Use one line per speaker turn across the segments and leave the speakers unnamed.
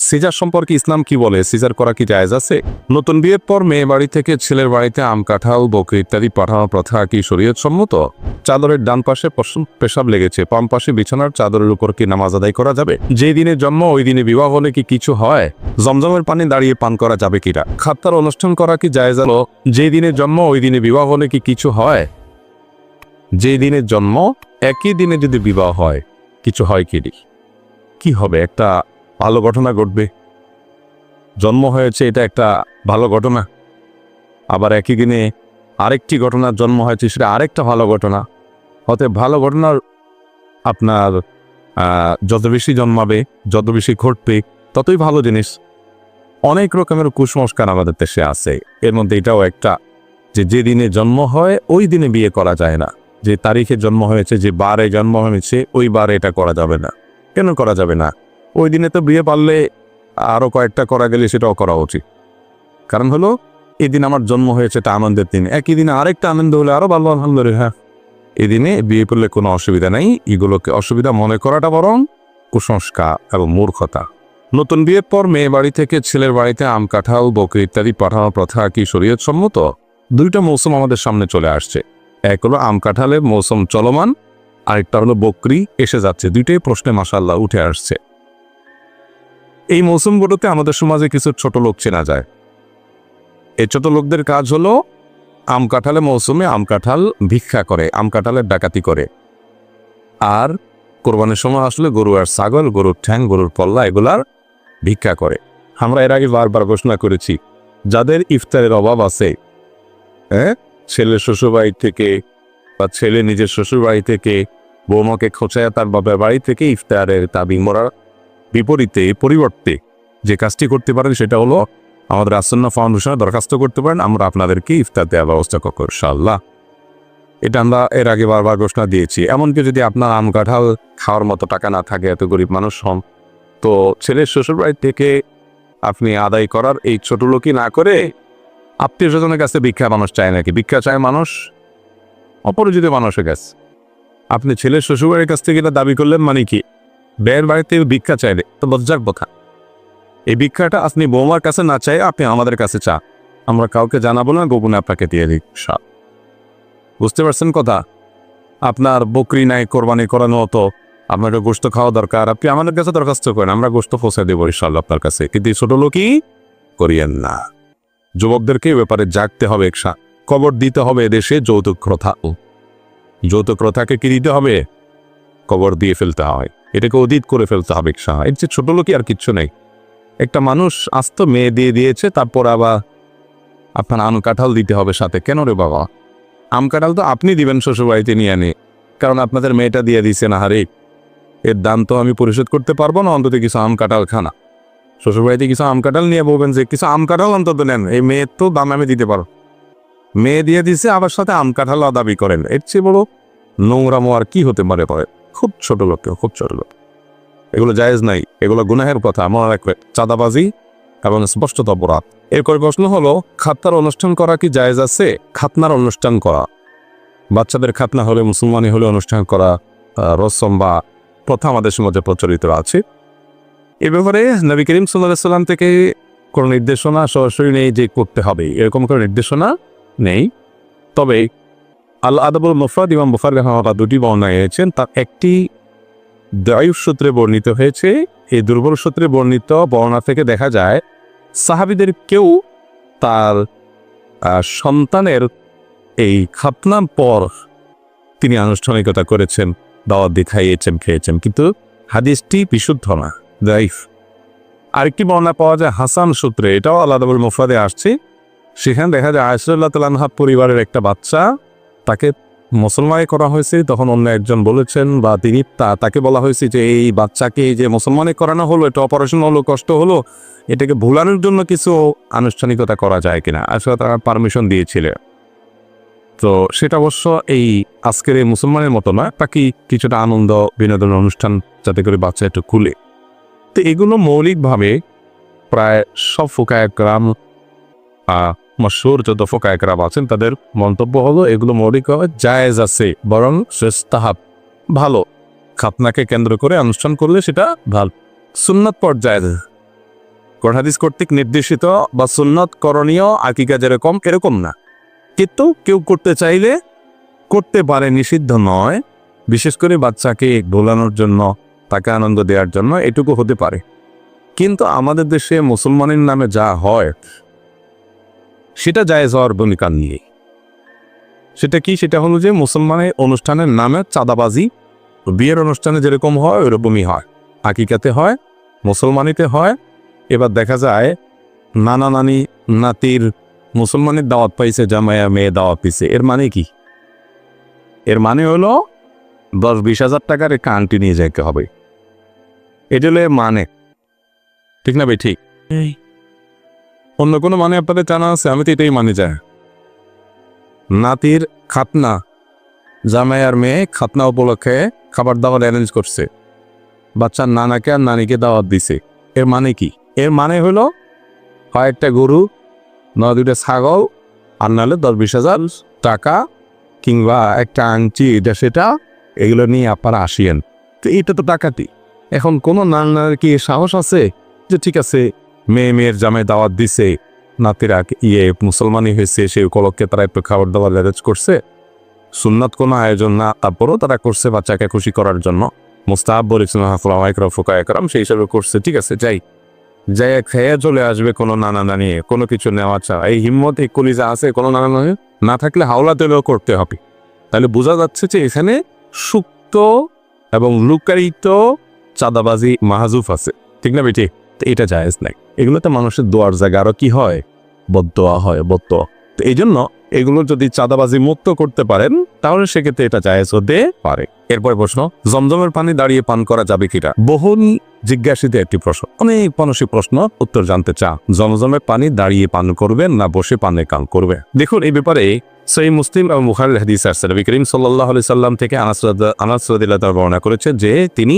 Caesar সম্পর্কে ইসলাম কি বলে? সিজার করা কি জায়েজ আছে? নতুন বিয়ের পর মেয়ে বাড়ি থেকে ছেলের বাড়িতে আম, কাঁঠাল, বকরি ইত্যাদি পাঠানোর প্রথা কি শরীয়ত সম্মত? চাদরের ডান পাশে পেশাব লেগেছে, বাম পাশে বিছানার চাদরের উপর কি নামাজ আদায় করা যাবে? যেই দিনে জন্ম ওই দিনে বিবাহ হলে কি কিছু হয়? জমজমের পানি দাঁড়িয়ে পান করা যাবে কিনা? খাত্তার অনুষ্ঠান করা কি জায়েজ? যেই দিনে জন্ম ওই দিনে বিবাহ হলে কি কিছু হয়? যেই দিনে জন্ম একই দিনে যদি বিবাহ হয় কিছু হয় কি হবে? একটা ভালো ঘটনা ঘটবে। জন্ম হয়েছে, এটা একটা ভালো ঘটনা। আবার একই দিনে আরেকটি ঘটনার জন্ম হয়েছে, সেটা আরেকটা ভালো ঘটনা। অতএব ভালো ঘটনার আপনার যত বেশি জন্মাবে, যত বেশি ঘটবে, ততই ভালো জিনিস। অনেক রকমের কুসংস্কার আমাদের দেশে আছে, এর মধ্যে এটাও একটা, যে দিনে জন্ম হয় ওই দিনে বিয়ে করা যায় না। যে তারিখে জন্ম হয়েছে, যে বারে জন্ম হয়েছে, ওই বারে এটা করা যাবে না। কেন করা যাবে না? ওই দিনে তো বিয়ে পারলে আরো কয়েকটা করা গেলে সেটাও করা উচিত। কারণ হলো এই দিন আমার জন্ম হয়েছে, এটা আনন্দের দিন। একই দিনে আরেকটা আনন্দ হলে আরো ভালো, আলহামদুলিল্লাহ। হ্যাঁ, এই দিনে বিয়ে করলে কোনো অসুবিধা নেই। এগুলোকে অসুবিধা মনে করাটা বরং কুসংস্কার এবং মূর্খতা। নতুন বিয়ের পর মেয়ে বাড়ি থেকে ছেলের বাড়িতে আম, কাঁঠাল, বকরি ইত্যাদি পাঠানোর প্রথা কি শরীয়ত সম্মত? দুইটা মৌসুম আমাদের সামনে চলে আসছে। এক হলো আম কাঁঠালের মৌসুম চলমান, আরেকটা হলো বকরি এসে যাচ্ছে। দুইটাই প্রশ্নে মাশাআল্লাহ উঠে আসছে। এই মৌসুমগুলোতে আমাদের সমাজে কিছু ছোট লোক চেনা যায়। এই ছোট লোকদের কাজ হলো আম কাঁঠালের মৌসুমে আম কাঁঠাল ভিক্ষা করে, আম কাঁঠালের ডাকাতি করে। আর কোরবানির সময় আসলে গরু আর ছাগল, গরুর ঠ্যাং, গরুর পল্লা, এগুলার ভিক্ষা করে। আমরা এর আগে বারবার ঘোষণা করেছি, যাদের ইফতারের অভাব আছে, ছেলের শ্বশুরবাড়ি থেকে বা ছেলে নিজের শ্বশুরবাড়ি থেকে বৌমাকে খোঁচায় তার বাবার বাড়ি থেকে ইফতারের দাবি মরার পরিবর্তে যে কাজটি করতে পারেন সেটা হলো আমাদের আসন্না ফাউন্ডেশনে দরখাস্ত করতে পারেন। আমরা আপনাদেরকে ইফতার দেওয়ার ব্যবস্থা করব ইনশাআল্লাহ। এটা আমরা এর আগে বারবার ঘোষণা দিয়েছি। এমনকি যদি আপনার আম কাঁঠাল খাওয়ার মতো টাকা না থাকে, এত গরিব মানুষ হন, তো ছেলের শ্বশুরবাড়ি থেকে আপনি আদায় করার এই ছোট লোকই না করে আত্মীয় স্বজনের কাছে ভিক্ষা মানুষ চায় নাকি? ভিক্ষা চায় মানুষ অপরিচিত মানুষের কাছে। আপনি ছেলের শ্বশুরবাড়ির কাছ থেকে এটা দাবি করলেন, মানে কি? বের বাড়িতে ভিক্ষা চাইলে তো লজ্জার কথা। এই ভিক্ষাটা আপনি বৌমার কাছে না চাই, আপনি আমাদের কাছে চা, আমরা কাউকে জানাবো না, গোপনে আপনাকে দিয়ে দিই। বুঝতে পারছেন কথা? আপনার বকরি নাই, কোরবানি করানো হতো, আপনার গোশত খাওয়া দরকার, আপনি আমাদের কাছে দরখাস্ত করেন, আমরা গোশত পৌঁছে দেবো ইনশাআল্লাহ আপনার কাছে। কিন্তু ছোট লোকই করিয়েন না। যুবকদেরকে এ ব্যাপারে জাগতে হবে। কবর দিতে হবে এদেশে যৌতুক প্রথা। যৌতুক প্রথাকে কি দিতে হবে? কবর দিয়ে ফেলতে হয়, এটাকে অতীত করে ফেলতে হবে। এর যে ছোট লোকই আর কিচ্ছু নেই। একটা মানুষ আস্ত মেয়ে দিয়ে দিয়েছে, তারপর আবার আপনার আম কাঁঠাল দিতে হবে সাথে। কেন রে বাবা? আম কাঁঠাল তো আপনি দিবেন শ্বশুরবাড়িতে নিয়ে আনে, কারণ আপনাদের মেয়েটা দিয়ে দিচ্ছে না। হারে, এর দাম তো আমি পরিশোধ করতে পারবো না, অন্তত কিছু আম কাঁঠাল খানা। শ্বশুরবাড়িতে কিছু আম কাঁঠাল নিয়ে বলবেন যে কিছু আম কাঁঠাল অন্তত নেন, এই মেয়ের তো দাম আমি দিতে পারো। মেয়ে দিয়ে দিছে, আবার সাথে আম কাঁঠাল দাবি করেন। এর চেয়ে বড় নোংরামো আর কি হতে পারে? খুব ছোট লোক, খুব ছোট লোক। এগুলো জায়েজ নাই, এগুলো গুনাহের কথা, মনে রাখবে। চাঁদাবাজি এবং স্পষ্টত অপরাধ। এরপর প্রশ্ন হলো, খাতনার অনুষ্ঠান করা কি জায়েজ আছে? খাতনার অনুষ্ঠান করা, বাচ্চাদের খাতনা হলে, মুসলমানি হলে অনুষ্ঠান করা রসম বা প্রথা আমাদের সমাজে প্রচলিত আছে। এ ব্যাপারে নবী করিম সাল্লাল্লাহু আলাইহি ওয়াসাল্লাম থেকে কোনো নির্দেশনা সরাসরি নেই যে করতে হবে, এরকম কোনো নির্দেশনা নেই। তবে আল আদাবুল মুফরাদ ইমাম বুখারী রাহিমাহুল্লাহ দুটি বর্ণনা এনেছেন, তার একটি দায়ুফ সূত্রে বর্ণিত হয়েছে। এই দুর্বল সূত্রে বর্ণিত বর্ণনা থেকে দেখা যায় সাহাবীদের কেউ তার সন্তানের এই খাতনার পর তিনি আনুষ্ঠানিকতা করেছেন, দাওয়াত দিয়ে খাইয়েছেন, খেয়েছেন, কিন্তু হাদিসটি বিশুদ্ধ না, দায়ুফ। আরেকটি বর্ণনা পাওয়া যায় হাসান সূত্রে, এটাও আল আদাবুল মুফরাদে আসছে। সেখানে দেখা যায় আয়েশা রাদিয়াল্লাহু তাআলা আনহা পরিবারের একটা বাচ্চা, তাকে মুসলমানি করা হয়েছে। তখন অন্য একজন বলেছেন, বা তিনি তাকে বলা হয়েছে যে এই বাচ্চাকে যে মুসলমানি করানো হলো, এটা অপারেশন হলো, কষ্ট হলো, এটাকে ভুলানোর জন্য কিছু আনুষ্ঠানিকতা করা যায় কিনা। আসলে তারা পারমিশন দিয়েছিলেন। তো সেটা অবশ্য এই আজকের এই মুসলমানের মতো না, বাকি কিছুটা আনন্দ বিনোদনের অনুষ্ঠান, যাতে করে বাচ্চা একটু খুলে। তো এগুলো মৌলিকভাবে প্রায় সব ফুকায়ে কেরাম, মশহুর যত ফুকায়ে কেরাম আছেন, তাদের মন্তব্য হলো এগুলো মৌলিকভাবে জায়েজ আছে, বরং মুস্তাহাব, ভালো। খাতনাকে কেন্দ্র করে অনুষ্ঠান করলে সেটা ভালো, সুন্নাত পর্যায়ে। কোরআন হাদিস কর্তৃক নির্দেশিত বা সুন্নত করণীয় আকিকা যেরকম এরকম না, কিন্তু কেউ করতে চাইলে করতে পারে, নিষিদ্ধ নয়। বিশেষ করে বাচ্চাকে ভোলানোর জন্য, তাকে আনন্দ দেওয়ার জন্য এটুকু হতে পারে। কিন্তু আমাদের দেশে মুসলমানের নামে যা হয় সেটা জায়েজ হওয়ার ভূমিকা নিয়ে। সেটা কি? সেটা হলো যে মুসলমানের অনুষ্ঠানের নামে চাঁদাবাজি বিয়ের অনুষ্ঠানে যেরকম হয় ওইরকমই হয়, আকিকাতে হয়, মুসলমানিতে হয়। এবার দেখা যায় নানা নানি নাতির মুসলমানের দাওয়াত পাইছে, জামাইয়া মেয়ে দাওয়াত পাইছে। এর মানে কি? এর মানে হলো 10-20 হাজার টাকার একটা আংটি নিয়ে যেতে হবে। এটা হলো মানে, ঠিক না ভাই? ঠিক। অন্য কোনো মানে আপনাদের জানা আছে? আমি তো এটাই মানে যায়। নাতির খাতনা, জামাই আর মেয়ে খাতনা উপলক্ষে খাবার দাবার অ্যারেঞ্জ করছে, বাচ্চার নানাকে আর নানিকে দাওয়াত দিছে। এর মানে কি? এর মানে হলো হয় একটা গরু, নয় 2টা ছাগল, আর নাহলে 10-20 হাজার টাকা কিংবা একটা আংটি, এটা সেটা, এগুলো নিয়ে আপনারা আসিয়েন। তো এটা তো ডাকাতি। এখন কোনো নানার কি সাহস আছে যে ঠিক আছে মেয়ের জামাই দাওয়াত দিছে, নাতিরা মুসলমানই হয়েছে, সেই উপলক্ষে তারা একটু খাবার দাবার অ্যারেঞ্জ করছে, সুন্নাত কোনো আয়োজন না, তারপরেও তারা করছে বাচ্চাকে খুশি করার জন্য, মুস্তাহাব বলেছেন ফোকা একরাম, সেই হিসাবে করছে, ঠিক আছে, যাই খেয়ে চলে আসবে কোনো নানা নানি, কোনো কিছু নেওয়া চা, এই হিম্মত এই কলিজা আছে কোনো নানা নানি না থাকলে হাওলা তেলেও করতে হবে। তাহলে বোঝা যাচ্ছে যে এখানে সুপ্ত এবং লুকায়িত চাঁদাবাজি মাহাজুফ আছে, ঠিক না বেটি? তো এটা জায়েজ নাই। এগুলোতে মানুষের দোয়ার জায়গা, আরো কি হয়? বদদোয়া হয়, বদদোয়া। তো এই জন্য এগুলো যদি চাঁদাবাজি মুক্ত করতে পারেন তাহলে সেক্ষেত্রে এটা জায়েজ হতে পারে। এরপর প্রশ্ন, জমজমের পানি দাঁড়িয়ে পান করা যাবে কিনা? বহুল জিজ্ঞাসিত একটি প্রশ্ন, অনেক মানুষই প্রশ্ন উত্তর জানতে চান। জমজমের পানি দাঁড়িয়ে পান করবেন না বসে পানে কান করবে? দেখুন, এই ব্যাপারে সহিহ মুসলিম এবং বুখারীর হাদিস আছে, নবী করিম সাল্লাল্লাহু আলাইহি সাল্লাম থেকে আনাস রাদিয়াল্লাহু তাআলা বর্ণনা করেছে যে তিনি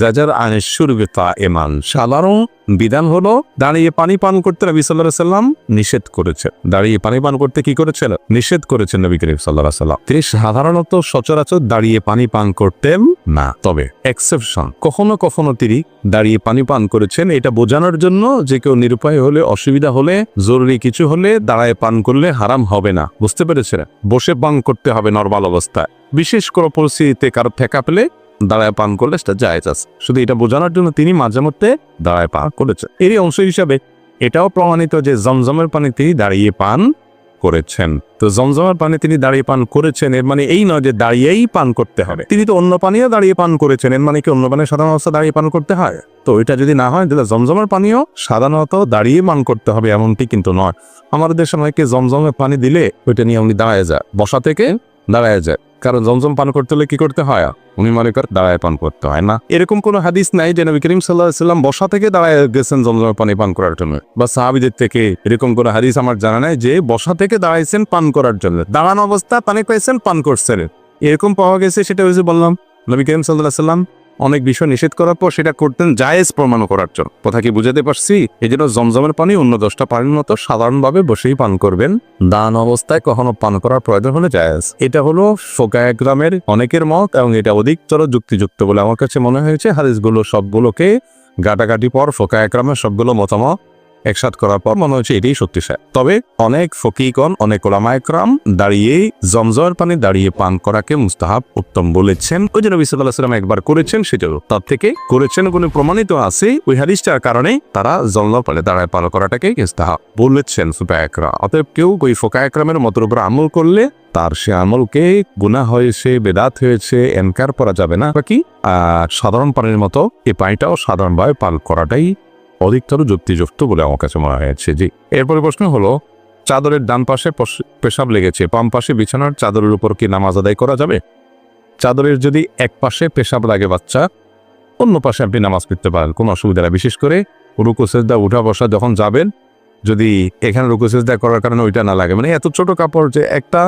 জাজার আনিশ শুরবি কাইমান, সাধারণ বিধান হলো দাঁড়িয়ে পানি পান করতে নবী সাল্লাল্লাহু আলাইহি সাল্লাম নিষেধ করেছেন। দাঁড়িয়ে পানি পান করতে কি করেছেন? নিষেধ করেছেন নবী করিম সাল্লাল্লাহু আলাইহি সাল্লাম। তিনি সাধারণত সচরাচর দাঁড়িয়ে পানি পান করতেন না, তবে এক্সেপশন কখনো কখনো তিনি দাঁড়িয়ে পানি পান করেছেন। এটা বোঝানোর জন্য যে কেউ নিরুপায় হলে, অসুবিধা হলে, জরুরি কিছু হলে দাঁড়ায় পান করলে হারাম হবে না, বুঝতে পেরেছেন? বসে পান করতে হবে নরমাল অবস্থায়। বিশেষ কোনো পরিস্থিতিতে কারো ঠেকা পেলে দাঁড়ায় পান করলে সেটা জায়েজ আছে। শুধু এটা বোঝানোর জন্য তিনি মাঝে মধ্যে দাঁড়ায় পান করেছেন। এরই অংশ হিসাবে এটাও প্রমাণিত যে জমজমের পানি তিনি দাঁড়িয়ে পান করেছেন। তো জমজমের পানি তিনি দাঁড়িয়ে পান করেছেন, এর মানে এই নয় যে দাঁড়িয়েই পান করতে হবে। তিনি তো অন্য পানিও দাঁড়িয়ে পান করেছেন, এর মানে কি অন্য পানি সাধারণ অবস্থা দাঁড়িয়ে পান করতে হয়? তো এটা যদি না হয় তাহলে জমজমের পানিও সাধারণত দাঁড়িয়ে পান করতে হবে এমনটি কিন্তু নয়। আমাদের দেশে অনেকে জমজমের পানি দিলে ওইটা নিয়ে উনি দাঁড়ায় যায়, বসা থেকে দাঁড়ায় যায়। কারণ জমজম পান করতে হলে কি করতে হয়? উনি মনে করেন দাঁড়ায় পান করতে হয় না। এরকম কোনো হাদিস নাই যে নবী করিম সাল্লাল্লাহু আলাইহি সাল্লাম বসা থেকে দাঁড়ায় গেছেন জমজমের পানি পান করার জন্য, বা সাহাবীদের থেকে এরকম কোনো হাদিস আমার জানা নাই যে বসা থেকে দাঁড়াইছেন পান করার জন্য, দাঁড়ানো অবস্থা পানি পাইছেন পান করছেন, এরকম পাওয়া গেছে। সেটা হয়েছে বললাম নবী করিম সাল্লাল্লাহু আলাইহি সাল্লাম অনেক বিষয় নিষেধ করার পর সেটা করতেন জায়েজ প্রমাণ করার জন্য। কথা কি বুঝাতে পারছি? এই জন্য জমজমের পানি অন্য 10টা পানির মতো সাধারণভাবে বসেই পান করবেন, দাঁড়ানো অবস্থায় কখনো পান করার প্রয়োজন হলে জায়েজ। এটা হলো ফোকায়ে কেরামের অনেকের মত এবং এটা অধিকতর যুক্তিযুক্ত বলে আমার কাছে মনে হয়েছে। হাদিসগুলো সবগুলোকে গাটাগাটি পর ফোকায়ে কেরামের সবগুলো মতামত একসাথ করার পর মনে হচ্ছে এটাই শক্তিশালী। তবে অনেক ফকিগণ, অনেক ওলামায়ে কেরাম দাঁড়িয়ে জমজমের পানি দাঁড়িয়ে পান করাকে মুস্তাহাব, উত্তম বলেছেন। ওই যে নবী সাল্লাল্লাহু আলাইহি ওয়াসাল্লাম একবার করেছেন, সেটাও তার থেকে করেছেন কোনো প্রমাণিত আছে। ওই হাদিসটার কারণে তারা জমজমের পানি দাঁড়ায় পান করাটাকে মুস্তাহাব বলেছেন ফোকায়ে কেরাম। অতএব কেউ ওই ফোকায়ে কেরামের মতের উপর আমল করলে তার সে আমলকে গুনাহ হয়েছে, বেদাত হয়েছে, এনকার করা যাবে না। বাকি সাধারণ পানির মতো এই পানিটাও সাধারণভাবে পান করাটাই অধিকতর যুক্তিযুক্ত বলে আমার কাছে মনে হয়েছে। জি, এরপরে প্রশ্ন হলো, চাদরের ডান পাশে পেশাব লেগেছে, বাম পাশে বিছানার চাদরের উপর কি নামাজ আদায় করা যাবে? চাদরের যদি এক পাশে পেশাব লাগে বাচ্চা, অন্য পাশে আপনি নামাজ পড়তে পারেন, কোনো অসুবিধা নেই। বিশেষ করে রুকু সেজদা উঠা বসা যখন যাবেন, যদি এখানে রুকু সেজদা করার কারণে ওইটা না লাগে, মানে এত ছোট কাপড় যে একটা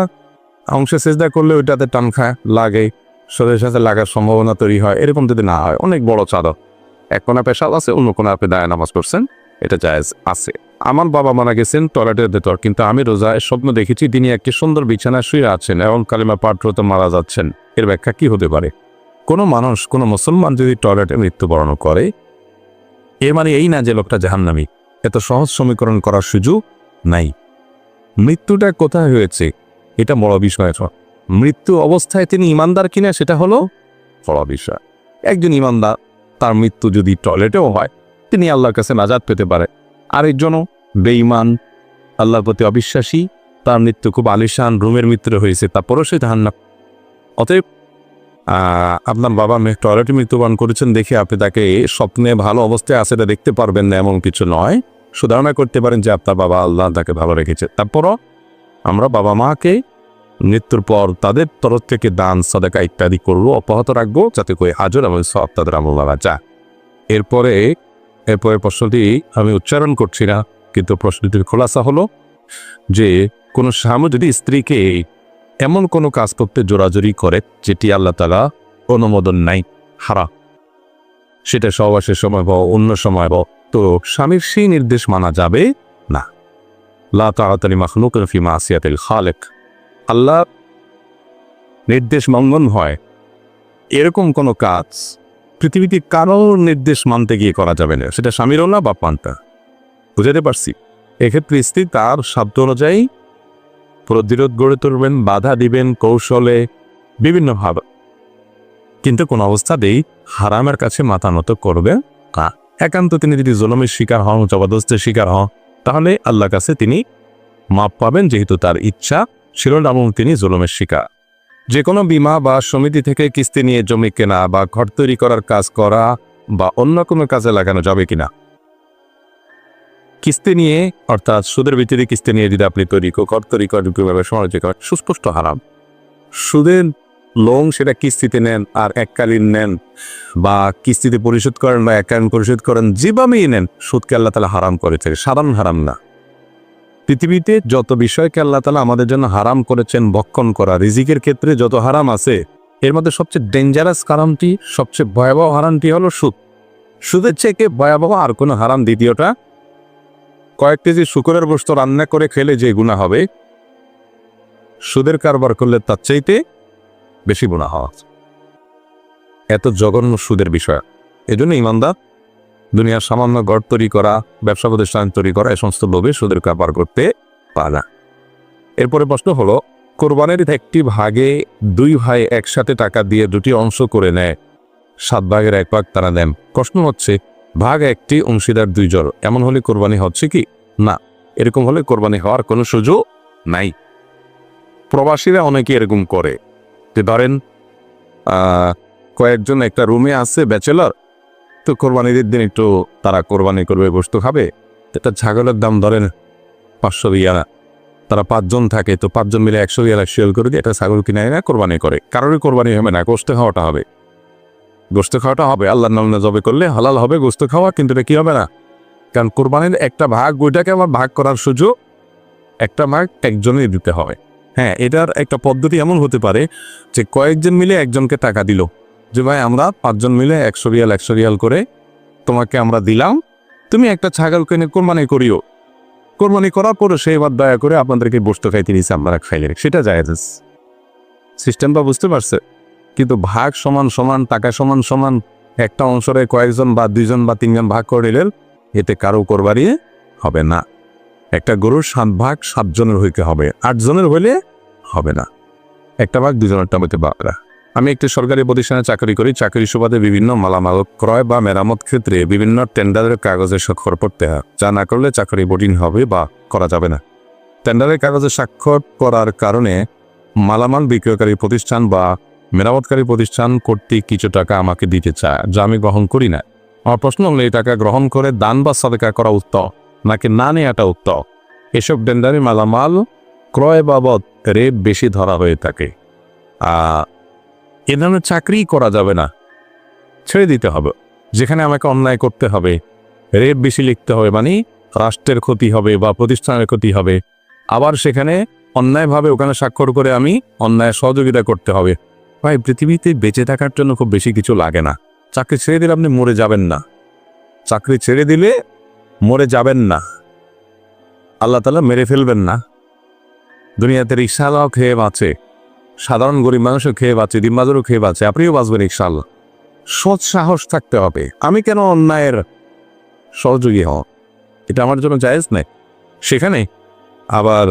অংশে সেজদা করলে ওইটাতে টান খায়, লাগে, শরীরের সাথে লাগার সম্ভাবনা তৈরি হয়, এরকম যদি না হয়, অনেক বড় চাদর, এক কোনা পেশাব আছে, অন্য কোনা আপনি দাঁড়ায় নামাজ পড়ছেন, এটা জায়েজ আছে। আমার বাবা মারা গেছেন টয়লেটের ভেতর, কিন্তু আমি রোজায় স্বপ্ন দেখেছি তিনি একটি সুন্দর বিছানায় শুয়ে আছেন এবং কালিমা পাঠ করতে মারা যাচ্ছেন। এর ব্যাখ্যা কি হতে পারে? কোনো মানুষ, কোনো মুসলমান যদি টয়লেটে মৃত্যুবরণ করে, এর মানে এই না যে লোকটা জাহান্নামী। এত সহজ সমীকরণ করার সুযোগ নাই। মৃত্যুটা কোথায় হয়েছে এটা বড় বিষয় নয়, মৃত্যু অবস্থায় তিনি ইমানদার কিনা সেটা হলো বড় বিষয়। একজন ইমানদার তার মৃত্যু যদি টয়লেটেও হয় তিনি আল্লাহর কাছে নাজাত পেতে পারে, আরেকজনও বেঈমান আল্লাহর প্রতি অবিশ্বাসী তার মৃত্যু খুব আলিশান রুমের মৃত্যু হয়েছে, তারপরও সে জাহান্নাম। অতএব আপনার বাবা মেয়ে টয়লেটে মৃত্যুবরণ করেছেন দেখে আপনি তাকে স্বপ্নে ভালো অবস্থায় আছে এটা দেখতে পারবেন না এমন কিছু নয়। সুধারণা করতে পারেন যে আপনার বাবা আল্লাহ তাকে ভালো রেখেছে। তারপরও আমরা বাবা মাকে মৃত্যুর পর তাদের তরফ থেকে দান সাদাকা ইত্যাদি করবো, অব্যাহত রাখবো, যাতে করে আজর এবং সব তাদের আমল লাগা যায়। এরপরে প্রশ্নটি আমি উচ্চারণ করছি না, কিন্তু প্রশ্নটির খোলাসা হলো যে কোনো স্বামী যদি স্ত্রীকে এমন কোনো কাজ করতে জোরাজোরি করে যেটি আল্লাহ তাআলা অনুমোদন নাই, হারাম, সেটা সহবাসের সময় বা অন্য সময় বা, তো স্বামীর সেই নির্দেশ মানা যাবে না। লা তাআতা লিমাখলুকিন ফি মাসিয়াতিল খালিক। আল্লাহ নির্দেশ লঙ্ঘন হয় এরকম কোনো কাজ পৃথিবীতে কারোর নির্দেশ মানতে গিয়ে করা যাবে না, সেটা স্বামীরও না বা পান্তা। বুঝাতে পারছি? এক্ষেত্রে স্ত্রী তার সাধ্য অনুযায়ী প্রতিরোধ গড়ে তুলবেন, বাধা দিবেন কৌশলে বিভিন্নভাবে, কিন্তু কোন অবস্থাতেই হারামের কাছে মাথা নত করবে না। একান্ত তিনি যদি জুলুমের শিকার হন, জবরদস্তের শিকার হন, তাহলে আল্লাহর কাছে তিনি মাপ পাবেন, যেহেতু তার ইচ্ছা ছিল না এবং তিনি জুলুমের শিকার। যে কোনো বীমা বা সমিতি থেকে কিস্তি নিয়ে জমি কেনা বা ঘর তৈরি করার কাজ করা বা অন্য কোনো কাজে লাগানো যাবে কিনা, কিস্তি নিয়ে অর্থাৎ সুদের ভিত্তিতে কিস্তি নিয়ে যদি আপনি ঘর তৈরি করেন সমালোচনা করেন, সুস্পষ্ট হারাম। সুদের লোন সেটা কিস্তিতে নেন আর এককালীন নেন বা কিস্তিতে পরিশোধ করেন বা এককালীন পরিশোধ করেন, যেভাবেই নেন সুদকে আল্লাহ তাআলা হারাম করেছে, সাধারণ হারাম না। পৃথিবীতে যত বিষয়কে আল্লাহ তাআলা আমাদের জন্য হারাম করেছেন ভক্ষণ করা, রিজিকের ক্ষেত্রে যত হারাম আছে এর মধ্যে সবচেয়ে ডেঞ্জারাস হারামটি, সবচেয়ে ভয়াবহ হারামটি হলো সুদ। সুদের থেকে ভয়াবহ আর কোনো হারাম দ্বিতীয়টা। কয়েক কেজি শুকরের গোশত রান্না করে খেলে যে গুনাহ হবে, সুদের কারবার করলে তার চাইতে বেশি গুনাহ হওয়া। এত জঘন্য সুদের বিষয়। এজন্য ইমানদার দুনিয়ার সামান্য ঘর তৈরি করা, ব্যবসা প্রতিষ্ঠান তৈরি করা, এই সমস্ত লোভে সুদের কারবার করতে পারে না। এরপরে প্রশ্ন হলো, কোরবানির একটি ভাগে দুই ভাই একসাথে টাকা দিয়ে দুটি অংশ করে নেয়, 7 ভাগের 1 ভাগ তারা নেন। প্রশ্ন হচ্ছে, ভাগ একটি অংশীদার 2 জন, এমন হলে কোরবানি হচ্ছে কি? না, এরকম হলে কোরবানি হওয়ার কোনো সুযোগ নাই। প্রবাসীরা অনেকে এরকম করে যে ধরেন কয়েকজন একটা রুমে আছে ব্যাচেলর, তো কোরবানির দিন একটু তারা কোরবানি করবে, গোশত খাবে। একটা ছাগলের দাম ধরেন 500 রিয়াল, তারা 5 জন থাকে, তো 5 জন মিলে 100 রিয়াল করে দিয়ে একটা ছাগল কিনে না কোরবানি করে। কারোরই কোরবানি হবে না, গোশত খাওয়াটা হবে। গোশত খাওয়াটা হবে আল্লাহর নামে জবে করলে হালাল হবে গোশত খাওয়া, কিন্তু এটা কি হবে না, কারণ কোরবানির একটা ভাগ ওইটাকে আবার ভাগ করার সুযোগ একটা ভাগ একজনই দিতে হবে। হ্যাঁ, এটার একটা পদ্ধতি এমন হতে পারে যে কয়েকজন মিলে একজনকে টাকা দিল যে ভাই আমরা 5 জন মিলে 100 রিয়াল করে তোমাকে আমরা দিলাম, তুমি একটা ছাগল কিনে কোরবানি করিও। কোরবানি করার পরে সে এবার দয়া করে আপনাদেরকে গোশত খাইতে দিয়েছে, আপনারা খাইলে, সেটা জায়েজ সিস্টেমটা, বুঝতে পারছে? কিন্তু ভাগ সমান সমান, টাকা সমান সমান, একটা অংশরে কয়েকজন বা 2 জন বা 3 জন ভাগ করে নিলেন, এতে কারো কোরবানি হবে না। একটা গরুর 7 ভাগ 7 জনের হইতে হবে, 8 জনের হইলে হবে না। একটা ভাগ 2 জনেরটা হইতে পারে না। আমি একটি সরকারি প্রতিষ্ঠানে চাকরি করি। চাকরি সুবাদে বিভিন্ন মালামাল ক্রয় বা মেরামত ক্ষেত্রে বিভিন্ন টেন্ডারের কাগজে স্বাক্ষর করতে হয়, যা না করলে চাকরি বোর্ডিং হবে বা করা যাবে না। টেন্ডারের কাগজে স্বাক্ষর করার কারণে মালামাল বিক্রয়কারী প্রতিষ্ঠান বা মেরামতকারী প্রতিষ্ঠান কর্তৃক কিছু টাকা আমাকে দিতে চায়, যা আমি গ্রহণ করি না। আমার প্রশ্ন হলো, এই টাকা গ্রহণ করে দান বা সাদকা করা উত্তম নাকি না নেওয়াটা উত্তম? এসব টেন্ডারে মালামাল ক্রয় বাবদ রেট বেশি ধরা হয়ে থাকে। এ ধরনের চাকরি করা যাবে না, ছেড়ে দিতে হবে। যেখানে আমাকে অন্যায় করতে হবে, রেট বেশি লিখতে হবে, মানে রাষ্ট্রের ক্ষতি হবে বা প্রতিষ্ঠানের ক্ষতি হবে, আবার সেখানে অন্যায়ভাবে ওখানে স্বাক্ষর করে আমি অন্যায় সহযোগিতা করতে হবে। ভাই, পৃথিবীতে বেঁচে থাকার জন্য খুব বেশি কিছু লাগে না। চাকরি ছেড়ে দিলে আপনি মরে যাবেন না, চাকরি ছেড়ে দিলে মরে যাবেন না, আল্লাহ তাআলা মেরে ফেলবেন না। দুনিয়াতে রিকশাওয়ালাও খেয়ে বাঁচে, সাধারণ গরিব মানুষও খেয়ে বাঁচে, দিনবাজারও খেয়ে বাঁচে, আপনিও বাঁচবেন ইনশাআল্লাহ। সৎ সাহস থাকতে হবে। আমি কেন অন্যায়ের সহযোগী হব? এটা আমার জন্য জায়েজ নাই। সেখানে আবার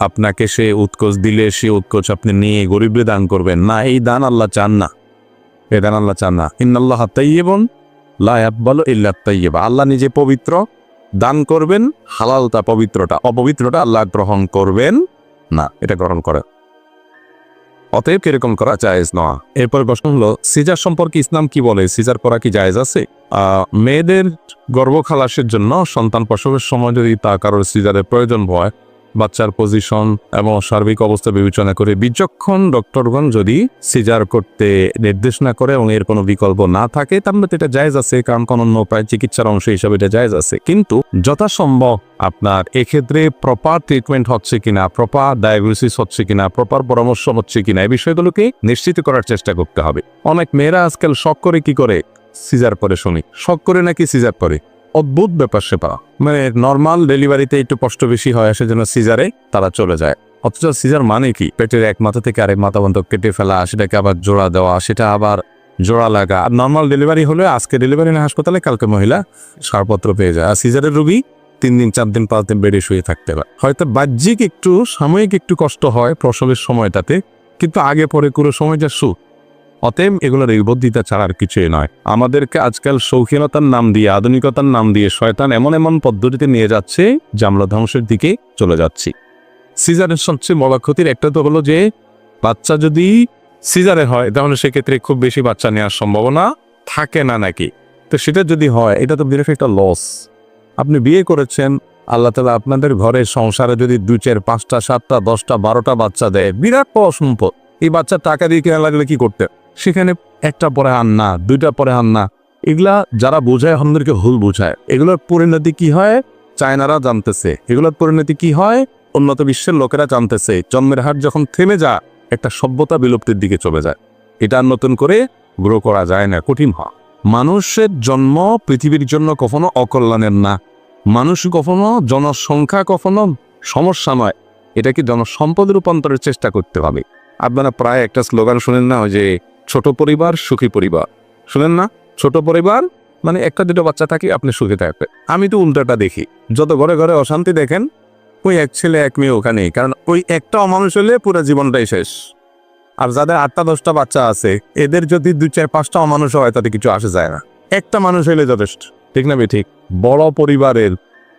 আপনাকে সে উৎকোচ দিলে সে উৎকোচ আপনি নিয়ে গরিবরে দান করবেন না, এই দান আল্লাহ চান না। এই দান আল্লাহ চান না। ইন্নাল্লাহা তাইয়্যিবুন লা ইয়াকবালু ইল্লা তাইয়্যিবা। আল্লাহ নিজে পবিত্র, দান করবেন হালালটা, পবিত্রটা, অপবিত্রটা আল্লাহ গ্রহণ করবেন না। এটা গ্রহণ করেন, অতএব এরকম করা জায়েজ নয়। এরপর প্রশ্ন হলো সিজার সম্পর্কে ইসলাম কি বলে? সিজার করা কি জায়েজ আছে? মেয়েদের গর্ভ খালাসের জন্য সন্তান প্রসবের সময় যদি তা কারোর সিজারের প্রয়োজন হয়, বাচ্চার পজিশন এবং সার্বিক অবস্থা বিবেচনা করে বিচক্ষণ ডক্টরগণ যদি সিজার করতে নির্দেশ না করে এবং এর কোনো বিকল্প না থাকে, তাহলে এটা জায়েজ আছে, কারণ কোনো অন্য উপায় চিকিৎসার অংশ হিসাবে এটা জায়েজ আছে। কিন্তু যথাসম্ভব আপনার এক্ষেত্রে প্রপার ট্রিটমেন্ট হচ্ছে কিনা, প্রপার ডায়াগনোসিস হচ্ছে কিনা, প্রপার পরামর্শ হচ্ছে কিনা, এই বিষয়গুলোকে নিশ্চিত করার চেষ্টা করতে হবে। অনেক মেয়েরা আজকাল শখ করে কি করে সিজার করে, শুনি শখ করে নাকি সিজার করে। অদ্ভুত ব্যাপার সেপা, মানে নর্মাল ডেলিভারিতে একটু কষ্ট বেশি হয়, সেজন্য সিজারে তারা চলে যায়। অথচ সিজার মানে কি? পেটের এক মাথা থেকে আরেক মাথা পর্যন্ত কেটে ফেলা, সেটাকে আবার জোড়া দেওয়া, সেটা আবার জোড়া লাগা। আর নর্মাল ডেলিভারি হলে আজকে ডেলিভারি না হাসপাতালে, কালকে মহিলা ছাড়পত্র পেয়ে যায়। আর সিজারের রোগী 3 দিন 4 দিন 5 দিন বেডে শুয়ে থাকতে পারে। হয়তো বাহ্যিক একটু সাময়িক একটু কষ্ট হয় প্রসবের সময়টাতে, কিন্তু আগে পরে পুরো সময়টা সুখ। অতএব এগুলোর নির্বুদ্ধিতা ছাড়া আর কিছুই নয়। আমাদেরকে আজকাল শৌখিনতার নাম দিয়ে, আধুনিকতার নাম দিয়ে শয়তান এমন এমন পদ্ধতিতে নিয়ে যাচ্ছে যে আমরা ধ্বংসের দিকে চলে যাচ্ছি। সিজারের সবচেয়ে বড় ক্ষতির একটা তো হলো যে বাচ্চা যদি সিজারে হয় তাহলে সেক্ষেত্রে খুব বেশি বাচ্চা নেওয়ার সম্ভাবনা থাকে না নাকি। তো সেটা যদি হয়, এটা তো বিরাট একটা লস। আপনি বিয়ে করেছেন, আল্লাহ তাআলা আপনাদের ঘরে সংসারে যদি 2 4 5টা 7টা 10টা 12টা বাচ্চা দেয়, বিরাট সম্পদ। এই বাচ্চা টাকা দিয়ে কেনা লাগলে কি করতে? সেখানে একটা পরে আন না, 2টা পরে আন না। এগুলা যারা বোঝায় আমাদেরকে ভুল বোঝায়। এগুলোর পরিণতি কি হয় চায়নারা জানতেছে, এগুলোর পরিণতি কি হয় উন্নত বিশ্বের লোকেরা জানতেছে। জন্মের হার যখন থেমে যায়, একটা সভ্যতা বিলুপ্তির দিকে চলে যায়। এটা নতুন করে গ্রো করা যায় না, কঠিন হয়। মানুষের জন্ম পৃথিবীর জন্য কখনো অকল্যাণের না। মানুষ কখনো জনসংখ্যা কখনো সমস্যা নয়, এটাকে জনসম্পদে রূপান্তরের চেষ্টা করতে হবে। আপনারা প্রায় একটা স্লোগান শুনেন না, ওই যে ছোট পরিবার সুখী পরিবার, শুনেন না? ছোট পরিবার মানে 1টা 2টা বাচ্চা থাকে, আপনি সুখে থাকবেন। আমি তো উল্টাটা দেখি, যত ঘরে ঘরে অশান্তি দেখেন, ওই 1 ছেলে 1 মেয়ে ওখানেই। কারণ ওই একটা অমানুষ হলে পুরো জীবনটাই শেষ। আর যাদের 8টা 10টা বাচ্চা আছে, এদের যদি 2 4 5টা অমানুষ হয় তাতে কিছু আসে যায় না। একটা মানুষ হইলে যথেষ্ট, ঠিক না? ঠিক। বড় পরিবারের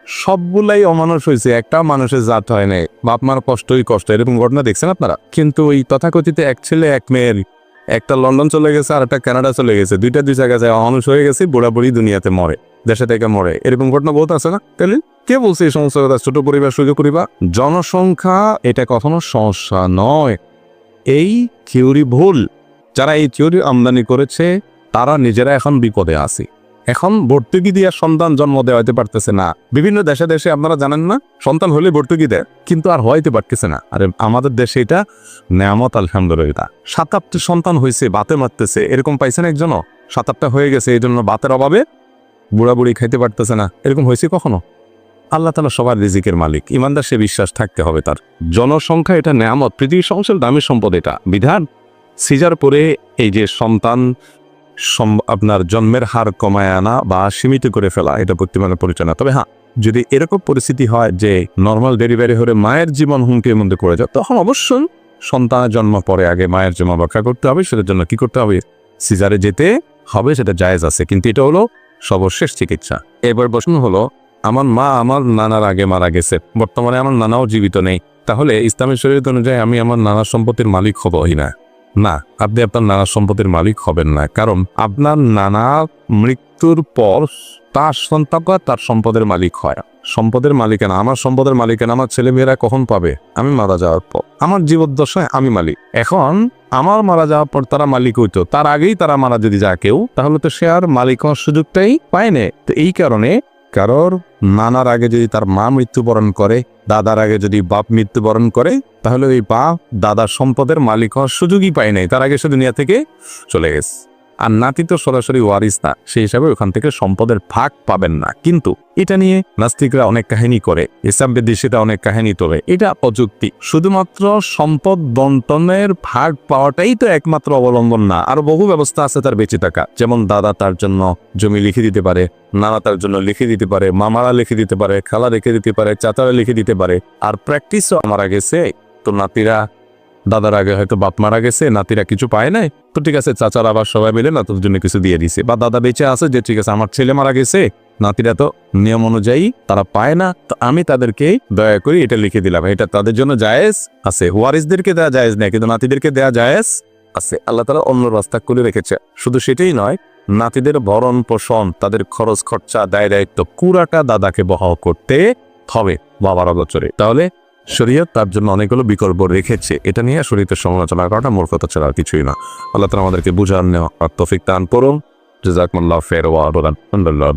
সবগুলাই অমানুষ হয়েছে, একটা মানুষের জাত হয় নাই, বাপ মার কষ্টই কষ্ট, এরকম ঘটনা দেখছেন আপনারা। কিন্তু ওই তথাকথিত 1 ছেলে 1 মেয়ের, একটা লন্ডন চলে গেছে আর একটা কানাডা চলে গেছে, 2টা 2 জায়গায় যায়, অমানুষ হয়ে গেছে, বুড়াবুড়ি দুনিয়াতে মরে, দেশে থেকে মরে, এরকম ঘটনা বহুত আছে না? তাহলে কে বলছে এই সমস্ত কথা? ছোট পরিবার সুযোগ পরিবার, জনসংখ্যা এটা কখনো সমস্যা নয়। এই থিওরি ভুল। যারা এই থিওরি আমদানি করেছে তারা নিজেরা এখন বিপদে আছে। এখন ভর্তুকি দিয়ে সন্তান জন্ম দেওয়া হইতে পারতেছে না। বিভিন্ন দেশে দেশে আপনারা জানেন না, সন্তান হলে ভর্তুকি দেয়, কিন্তু আর হইতে পারতেছে না। আরে আমাদের দেশে এটা নেয়ামত, আলহামদুলিল্লাহ। 7-8টি সন্তান হয়েছে, বাতে মারতেছে, এরকম পাইছেন একজনও? 7-8টা হয়ে গেছে, এই জন্য বাতের অভাবে বুড়া বুড়ি খাইতে পারতেছে না, এরকম হয়েছে কখনো? আল্লাহ তাআলা সবার রিজিকের মালিক, ইমানদার সে বিশ্বাস থাকতে হবে তার। জনসংখ্যা এটা নেয়ামত, পৃথিবীর সংসার দামি সম্পদ। এটা বিধান সিজার পরে এই যে সন্তান আপনার জন্মের হার কমায় আনা বা সীমিত করে ফেলা, এটা বর্তমানে পরিচালনা। তবে হ্যাঁ, যদি এরকম পরিস্থিতি হয় যে নর্মাল ডেলিভারি হলে মায়ের জীবন হুমকির মধ্যে পড়ে যায়, তখন অবশ্যই সন্তানের জন্ম পরে আগে মায়ের জীবন রক্ষা করতে হবে। সেটার জন্য কি করতে হবে? সিজারে যেতে হবে, সেটা জায়েজ আছে, কিন্তু এটা হলো সর্বশেষ চিকিৎসা। এবার প্রশ্ন হলো, আমার মা আমার নানার আগে মারা গেছে, বর্তমানে আমার নানাও জীবিত নেই, তাহলে ইসলামী শরীয়ত অনুযায়ী আমি আমার নানার সম্পত্তির মালিক হবই না? না, আপনি আপনার নানার সম্পত্তির মালিক হবেন না। কারণ আপনার নানা মৃত্যুর পর তার সন্তানরা তার সম্পদের মালিক হয়। সম্পদের মালিকানা, আমার সম্পদের মালিকানা আমার ছেলেমেয়েরা কখন পাবে? আমি মারা যাওয়ার পর। আমার জীবদ্দশায় আমি মালিক। এখন আমার মারা যাওয়ার পর তারা মালিক হইতো, তার আগেই তারা মারা যদি যায় কেউ, তাহলে তো সে আর মালিক হওয়ার সুযোগটাই পায় না। তো এই কারণে কারোর নানার আগে যদি তার মা মৃত্যুবরণ করে, দাদার আগে যদি বাপ মৃত্যুবরণ করে, তাহলে ওই বাপ দাদার সম্পদের মালিক হওয়ার সুযোগই পায় নাই, তার আগে সে দুনিয়া থেকে চলে গেছে। আর নাতি তো সরাসরি ওয়ারিস না, সেই হিসাবে ওখান থেকে সম্পদের ভাগ পাবেন না। কিন্তু এটা নিয়ে নাস্তিকরা অনেক কাহিনী করে, ইসলাম বিদ্বেষীরা অনেক কাহিনী তোলে। এটা অযুক্তি। শুধুমাত্র সম্পদ বন্টনের ভাগ পাওয়াটাই তো একমাত্র অবলম্বন না, আরো বহু ব্যবস্থা আছে তার বেঁচে থাকা। যেমন দাদা তার জন্য জমি লিখে দিতে পারে, নানা তার জন্য লিখে দিতে পারে, মামারা লিখে দিতে পারে, খালা লিখে দিতে পারে, চাচারা লিখে দিতে পারে। আর প্র্যাকটিসও মারা গেছে, তো নাতিরা, দাদার আগে হয়তো বাপ মারা গেছে, নাতিরা কিছু পায় নাই, তো ঠিক আছে চাচারা আবার সবাই মিলে নাতির জন্য কিছু দিয়ে দিছে। বা দাদা বেঁচে আছে যে ঠিক আছে আমার ছেলে মারা গেছে, নাতিরা তো নিয়ম অনুযায়ী তারা পায় না, তো আমি তাদেরকে দয়া করি এটা লিখে দিলাম। এটা তাদের জন্য জায়েজ আছে, ওয়ারিসদেরকে দেওয়া জায়েজ নেই, কিন্তু নাতিদেরকে দেওয়া জায়েজ আছে। আল্লাহ তাআলা অন্য রাস্তা করে রেখেছে। শুধু সেটাই নয়, নাতিদের ভরণ পোষণ, তাদের খরচ খরচা, দায় দায়িত্ব পুরাটা দাদাকে বহন করতে হবে বাবার অগোচরে। তাহলে শরীয়ত তার জন্য অনেকগুলো বিকল্প রেখেছে। এটা নিয়ে শরীয়তের সমালোচনা করাটা মূর্খতা ছাড়া আর কিছুই না। আল্লাহ তাআলা আমাদেরকে বুঝার নেওয়া তৌফিক দান করুন। জাযাকুমুল্লাহু খাইরান ওয়া আলহামদুলিল্লাহ।